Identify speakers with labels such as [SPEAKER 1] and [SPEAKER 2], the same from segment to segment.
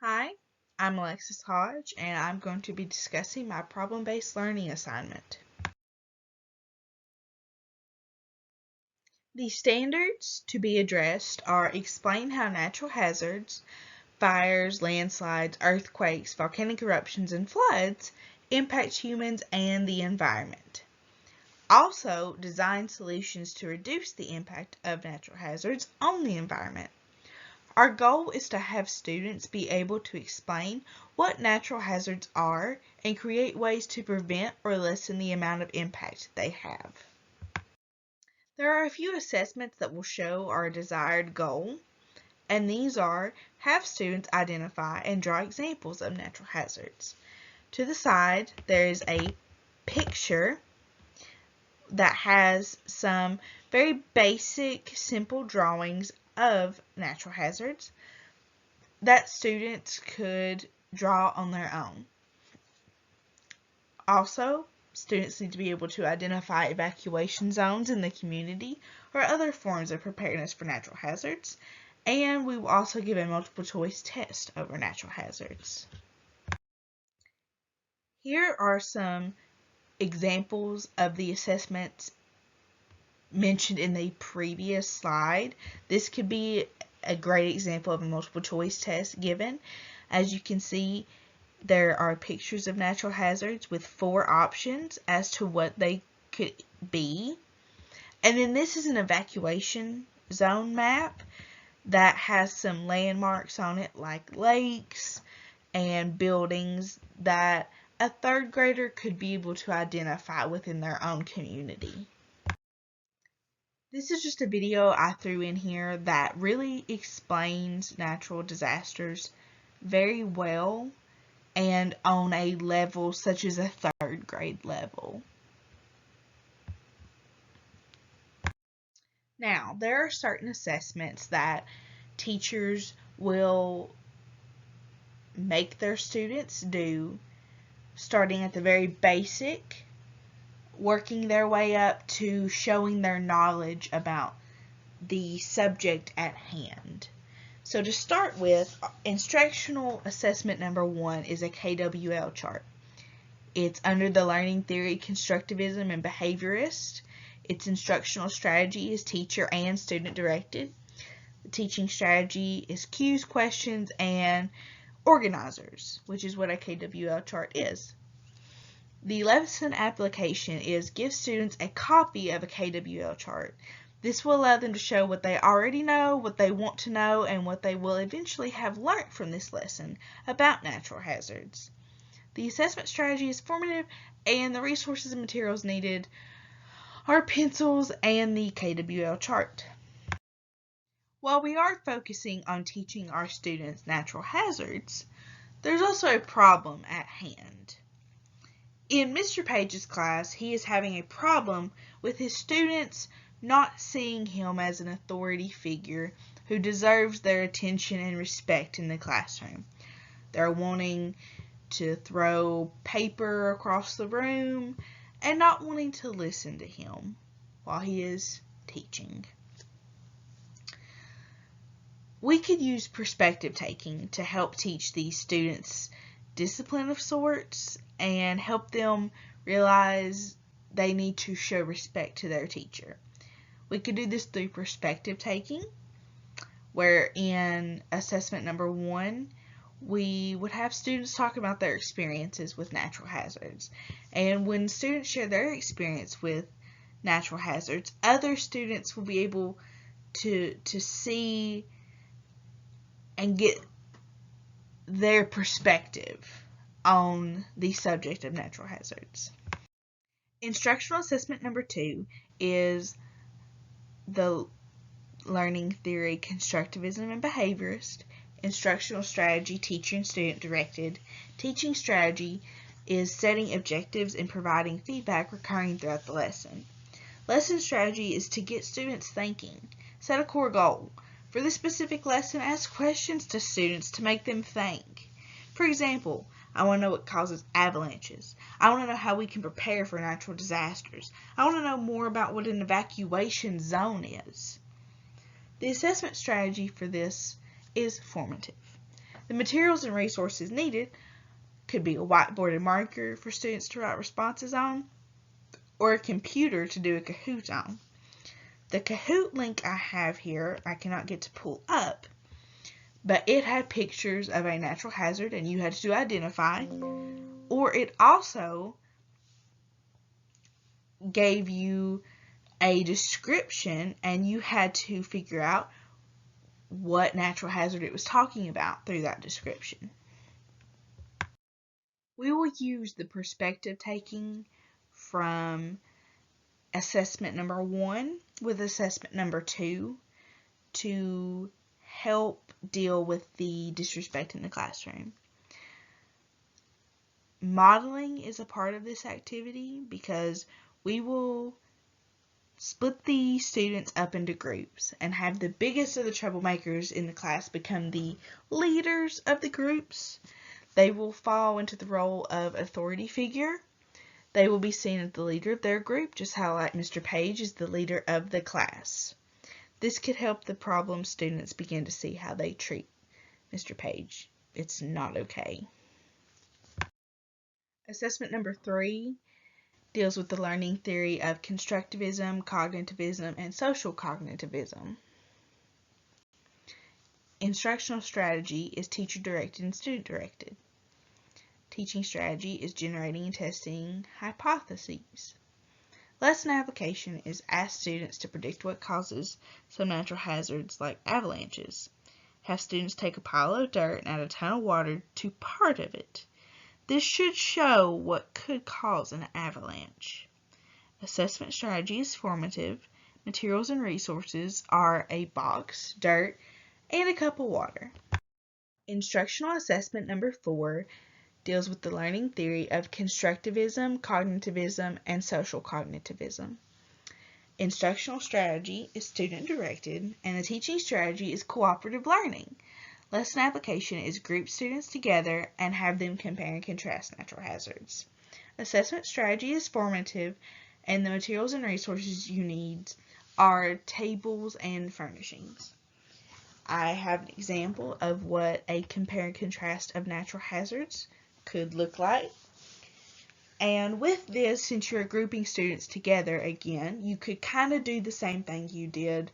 [SPEAKER 1] Hi, I'm Alexis Hodge, and I'm going to be discussing my problem-based learning assignment. The standards to be addressed are explain how natural hazards, fires, landslides, earthquakes, volcanic eruptions, and floods impact humans and the environment. Also, design solutions to reduce the impact of natural hazards on the environment. Our goal is to have students be able to explain what natural hazards are and create ways to prevent or lessen the amount of impact they have. There are a few assessments that will show our desired goal, and these are have students identify and draw examples of natural hazards. To the side, there is a picture that has some very basic, simple drawings of natural hazards that students could draw on their own. Also, students need to be able to identify evacuation zones in the community or other forms of preparedness for natural hazards, and we will also give a multiple choice test over natural hazards. Here are some examples of the assessments mentioned in the previous slide. This could be a great example of a multiple choice test given. As you can see, there are pictures of natural hazards with 4 options as to what they could be. And then this is an evacuation zone map that has some landmarks on it like lakes and buildings that a 3rd grader could be able to identify within their own community. This is just a video I threw in here that really explains natural disasters very well and on a level such as a 3rd grade level. Now, there are certain assessments that teachers will make their students do, starting at the very basic, working their way up to showing their knowledge about the subject at hand. So to start with, instructional assessment number 1 is a KWL chart. It's under the learning theory, constructivism, and behaviorist. Its instructional strategy is teacher and student directed. The teaching strategy is cues, questions, and organizers, which is what a KWL chart is. The lesson application is give students a copy of a KWL chart. This will allow them to show what they already know, what they want to know, and what they will eventually have learned from this lesson about natural hazards. The assessment strategy is formative, and the resources and materials needed are pencils and the KWL chart. While we are focusing on teaching our students natural hazards, there's also a problem at hand. In Mr. Page's class, he is having a problem with his students not seeing him as an authority figure who deserves their attention and respect in the classroom. They're wanting to throw paper across the room and not wanting to listen to him while he is teaching. We could use perspective taking to help teach these students discipline of sorts and help them realize they need to show respect to their teacher. We could do this through perspective taking, where in assessment number 1, we would have students talk about their experiences with natural hazards. And when students share their experience with natural hazards, other students will be able to see and get their perspective on the subject of natural hazards. Instructional assessment number 2 is the learning theory, constructivism, and behaviorist. Instructional strategy, teacher and student directed. Teaching strategy is setting objectives and providing feedback recurring throughout the lesson. Lesson strategy is to get students thinking. Set a core goal. For this specific lesson, ask questions to students to make them think. For example, I want to know what causes avalanches. I want to know how we can prepare for natural disasters. I want to know more about what an evacuation zone is. The assessment strategy for this is formative. The materials and resources needed could be a whiteboard and marker for students to write responses on, or a computer to do a Kahoot on. The Kahoot link I have here, I cannot get to pull up, but it had pictures of a natural hazard and you had to identify, or it also gave you a description and you had to figure out what natural hazard it was talking about through that description. We will use the perspective taking from assessment number 1 with assessment number 2 to help deal with the disrespect in the classroom. Modeling is a part of this activity because we will split the students up into groups and have the biggest of the troublemakers in the class become the leaders of the groups. They will fall into the role of authority figure. They will be seen as the leader of their group, just how like Mr. Page is the leader of the class. This could help the problem students begin to see how they treat Mr. Page. It's not okay. Assessment number 3 deals with the learning theory of constructivism, cognitivism, and social cognitivism. Instructional strategy is teacher-directed and student-directed. Teaching strategy is generating and testing hypotheses. Lesson application is ask students to predict what causes some natural hazards like avalanches. Have students take a pile of dirt and add a ton of water to part of it. This should show what could cause an avalanche. Assessment strategy is formative. Materials and resources are a box, dirt, and a cup of water. Instructional assessment number 4 deals with the learning theory of constructivism, cognitivism, and social cognitivism. Instructional strategy is student-directed, and the teaching strategy is cooperative learning. Lesson application is group students together and have them compare and contrast natural hazards. Assessment strategy is formative, and the materials and resources you need are tables and furnishings. I have an example of what a compare and contrast of natural hazards could look like. And with this, since you're grouping students together again, you could kind of do the same thing you did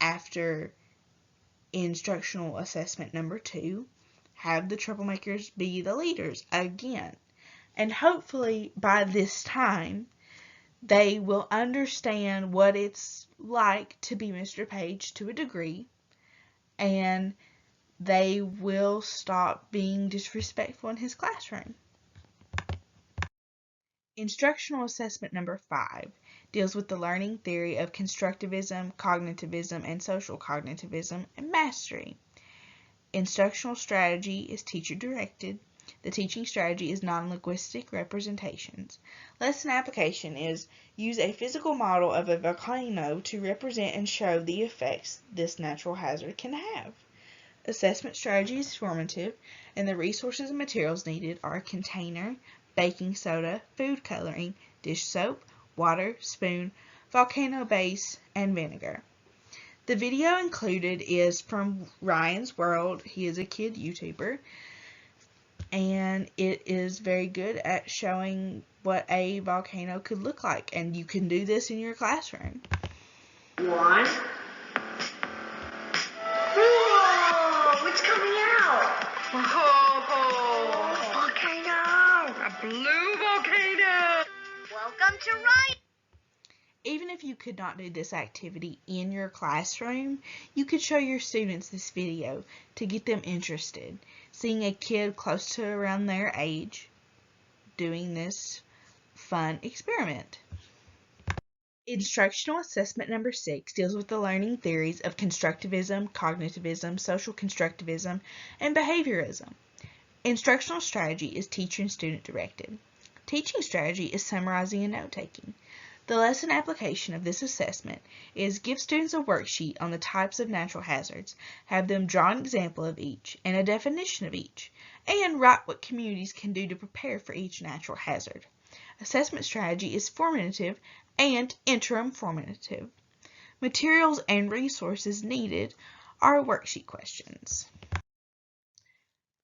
[SPEAKER 1] after instructional assessment number 2. Have the troublemakers be the leaders again. And hopefully by this time, they will understand what it's like to be Mr. Page to a degree, and they will stop being disrespectful in his classroom. Instructional assessment number 5 deals with the learning theory of constructivism, cognitivism, and social cognitivism, and mastery. Instructional strategy is teacher-directed. The teaching strategy is non-linguistic representations. Lesson application is use a physical model of a volcano to represent and show the effects this natural hazard can have. Assessment strategy is formative, and the resources and materials needed are a container, baking soda, food coloring, dish soap, water, spoon, volcano base, and vinegar. The video included is from Ryan's World. He is a kid YouTuber, and it is very good at showing what a volcano could look like, and you can do this in your classroom.
[SPEAKER 2] One. Whoa! What's coming out?
[SPEAKER 3] Whoa! Volcano! A blue volcano!
[SPEAKER 2] Welcome to Ryan.
[SPEAKER 1] Even if you could not do this activity in your classroom, you could show your students this video to get them interested. Seeing a kid close to around their age doing this fun experiment. Instructional assessment number 6 deals with the learning theories of constructivism, cognitivism, social constructivism, and behaviorism. Instructional strategy is teacher and student directed. Teaching strategy is summarizing and note-taking. The lesson application of this assessment is give students a worksheet on the types of natural hazards, have them draw an example of each and a definition of each, and write what communities can do to prepare for each natural hazard. Assessment strategy is formative and interim formative. Materials and resources needed are worksheet questions.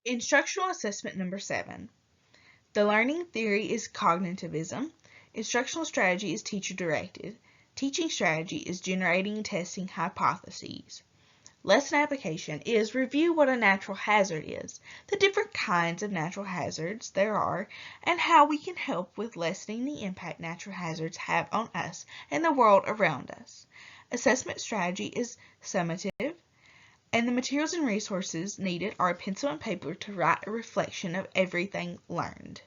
[SPEAKER 1] Instructional assessment number 7. The learning theory is cognitivism. Instructional strategy is teacher-directed. Teaching strategy is generating and testing hypotheses. Lesson application is review what a natural hazard is, the different kinds of natural hazards there are, and how we can help with lessening the impact natural hazards have on us and the world around us. Assessment strategy is summative, and the materials and resources needed are a pencil and paper to write a reflection of everything learned.